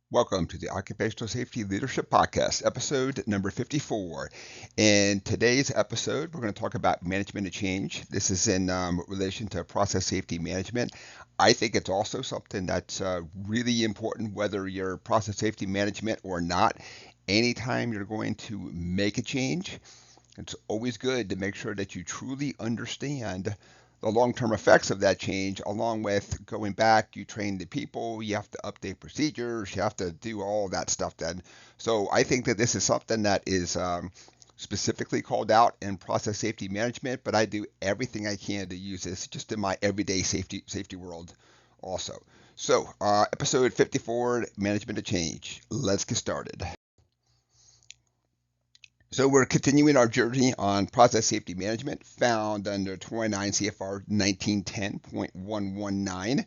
Welcome to the Occupational Safety Leadership Podcast, episode number 54. In today's episode, we're going to talk about management of change. This is in relation to process safety management. I think it's also something that's really important, whether you're process safety management or not. Anytime you're going to make a change, it's always good to make sure that you truly understand the long-term effects of that change, along with going back, you train the people, you have to update procedures, you have to do all that stuff then. So I think that this is something that is specifically called out in process safety management, but I do everything I can to use this just in my everyday safety world also. So episode 54, management of change. Let's get started. So we're continuing our journey on process safety management found under 29 CFR 1910.119.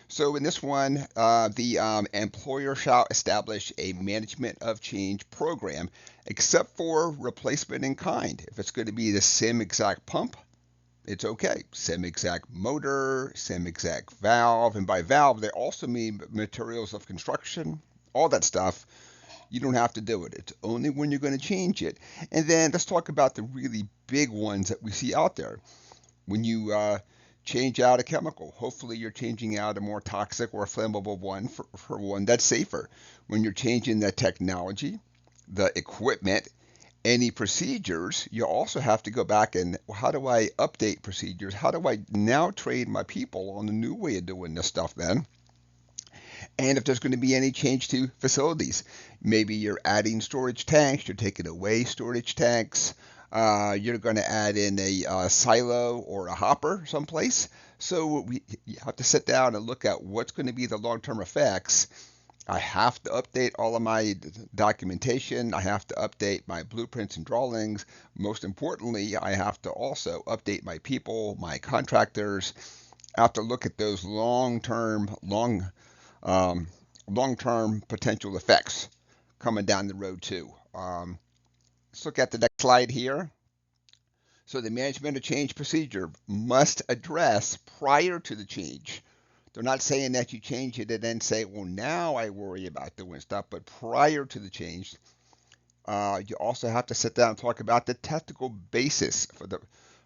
So in this one, the employer shall establish a management of change program, except for replacement in kind. If it's going to be the same exact pump, it's okay. Same exact motor, same exact valve, and by valve, they also mean materials of construction, all that stuff. You don't have to do it. It's only when you're going to change it. And then let's talk about the really big ones that we see out there. When you change out a chemical, hopefully you're changing out a more toxic or flammable one for one that's safer. When you're changing the technology, the equipment, any procedures, you also have to go back and how do I update procedures? How do I now train my people on the new way of doing this stuff then? And if there's going to be any change to facilities, maybe you're adding storage tanks, you're taking away storage tanks, you're going to add in a silo or a hopper someplace. So you have to sit down and look at what's going to be the long-term effects. I have to update all of my documentation. I have to update my blueprints and drawings. Most importantly, I have to also update my people, my contractors. I have to look at those um, long-term potential effects coming down the road too. Let's look at the next slide here. So the management of change procedure must address prior to the change. They're not saying that you change it and then say, well, now I worry about doing stuff, but prior to the change, you also have to sit down and talk about the technical basis for the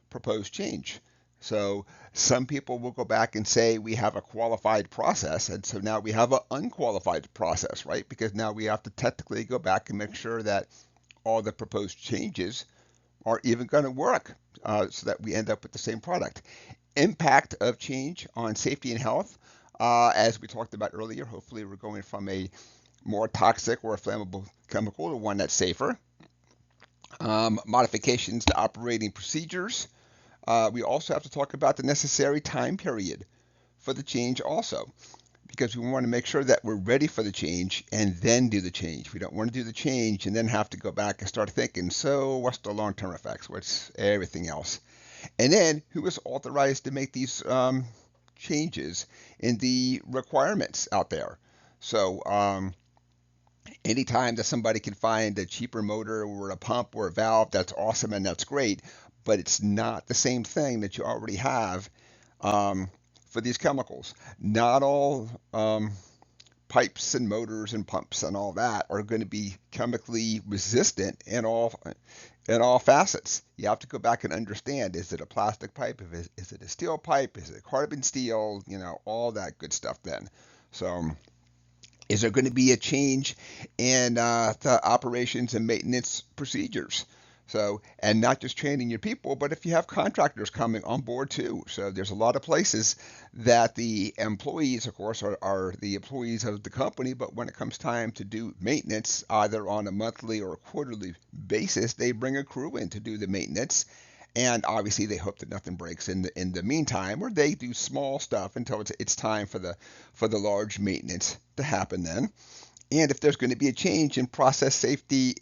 proposed change. So some people will go back and say we have a qualified process, and so now we have an unqualified process, right? Because now we have to technically go back and make sure that all the proposed changes are even going to work so that we end up with the same product. Impact of change on safety and health. As we talked about earlier, hopefully we're going from a more toxic or a flammable chemical to one that's safer. Modifications to operating procedures. We also have to talk about the necessary time period for the change also, because we want to make sure that we're ready for the change and then do the change. We don't want to do the change and then have to go back and start thinking, so what's the long-term effects? What's everything else? And then who is authorized to make these changes in the requirements out there? So anytime that somebody can find a cheaper motor or a pump or a valve, that's awesome and that's great, but it's not the same thing that you already have for these chemicals. Not all pipes and motors and pumps and all that are going to be chemically resistant in all facets. You have to go back and understand: is it a plastic pipe? Is it a steel pipe? Is it carbon steel? All that good stuff. Then, so is there going to be a change in the operations and maintenance procedures? So, and not just training your people, but if you have contractors coming on board too. So there's a lot of places that the employees, of course, are the employees of the company, but when it comes time to do maintenance, either on a monthly or a quarterly basis, they bring a crew in to do the maintenance. And obviously, they hope that nothing breaks in the meantime, or they do small stuff until it's time for the large maintenance to happen then. And if there's going to be a change in process safety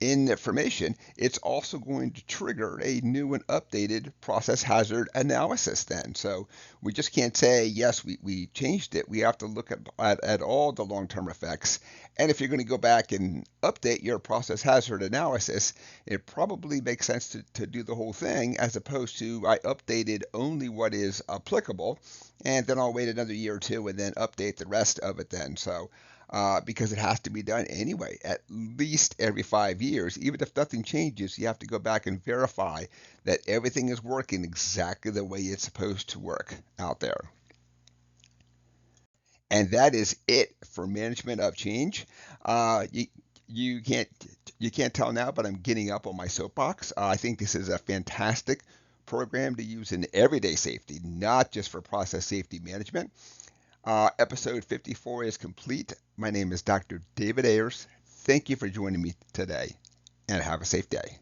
information, it's also going to trigger a new and updated process hazard analysis then. So we just can't say, yes, we changed it. We have to look at all the long-term effects. And if you're going to go back and update your process hazard analysis, it probably makes sense to do the whole thing as opposed to I updated only what is applicable, and then I'll wait another year or two and then update the rest of it then. So because it has to be done anyway, at least every 5 years. Even if nothing changes, you have to go back and verify that everything is working exactly the way it's supposed to work out there. And that is it for management of change. Uh, you, you can't tell now, but I'm getting up on my soapbox. I think this is a fantastic program to use in everyday safety, not just for process safety management. Episode 54 is complete. My name is Dr. David Ayers. Thank you for joining me today, and have a safe day.